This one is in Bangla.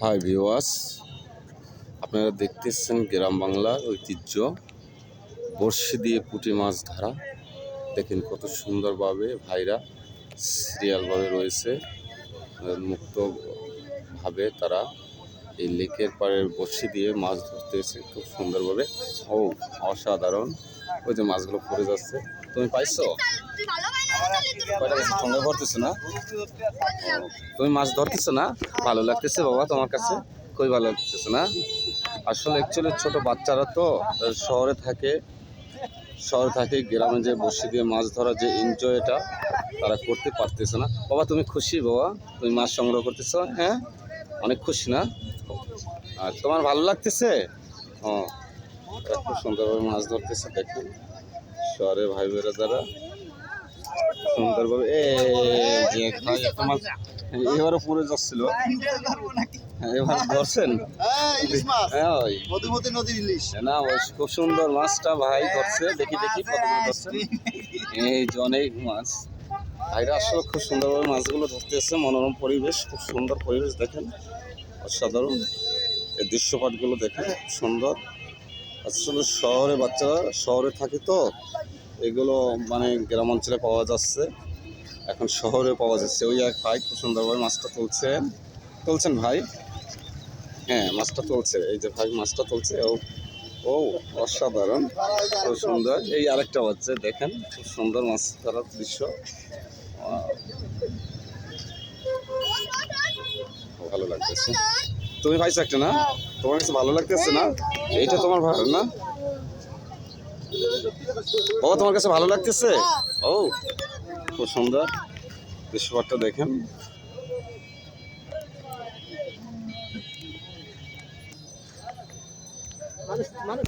হাই ভিউয়ার্স, আপনারা দেখতেছেন গ্রাম বাংলার ঐতিহ্য বড়শি দিয়ে পুঁটি মাছ ধরা। দেখেন কত সুন্দরভাবে ভাইরা সিরিয়ালভাবে রয়েছে, মুক্তভাবে তারা এই লেকের পাড়ের বড়শি দিয়ে মাছ ধরতেছে খুব সুন্দরভাবে। ও অসাধারণ! ওই যে মাছগুলো পড়ে যাচ্ছে। তুমি পাইছো? সঙ্গে ধরতেছো না? তুমি মাছ ধরতেছো না? ভালো লাগতেছে বাবা তোমার কাছে? খুবই ভালো লাগতেছে না? আসলে অ্যাকচুয়ালি ছোট বাচ্চারা তো শহরে থাকে গ্রামে যে বড়শি দিয়ে মাছ ধরা যে এনজয়টা তারা করতে পারতেছে না। বাবা তুমি খুশি বাবা? তুমি মাছ সংগ্রহ করতেছো? হ্যাঁ, অনেক খুশি না? আর তোমার ভালো লাগতেছে? ও, খুব সুন্দরভাবে মাছ ধরতেছে। দেখুন শহরে ভাই বোনেরা দ্বারা সুন্দরভাবে যে ভাই একটা মাছ এবারও পড়ে যাচ্ছিল, এবার ধরছেন? না খুব সুন্দর মাছটা ভাই ধরছে। দেখি কতগুলো ধরছে। এই যে অনেক মাছ ভাইরা আসলে খুব সুন্দরভাবে মাছগুলো ধরতেছে। মনোরম পরিবেশ, খুব সুন্দর পরিবেশ। দেখেন অসাধারণ এই দৃশ্যপটগুলো দেখেন, সুন্দর। আসলে বাচ্চারা শহরে থাকে তো এগুলো মানে গ্রাম অঞ্চলে পাওয়া যাচ্ছে, এখন শহরে পাওয়া যাচ্ছে। ওই এক ভাই খুব সুন্দরভাবে মাছটা তুলছেন ভাই। হ্যাঁ, মাছটা তুলছে, এই যে ভাই মাছটা তুলছে। ও অসাধারণ, খুব সুন্দর। এই আরেকটা বাচ্চা দেখেন, খুব সুন্দর মাছ ধরার দৃশ্য। ভালো লাগতেছে। তুমি পাইছো একটা না? তোমার কাছে ভালো লাগতেছে না? এইটা তোমার ভালো না? ও তোমার কাছে ভালো লাগতেছে? ও খুব সুন্দর দৃশ্যপটটা দেখেন। মানুষ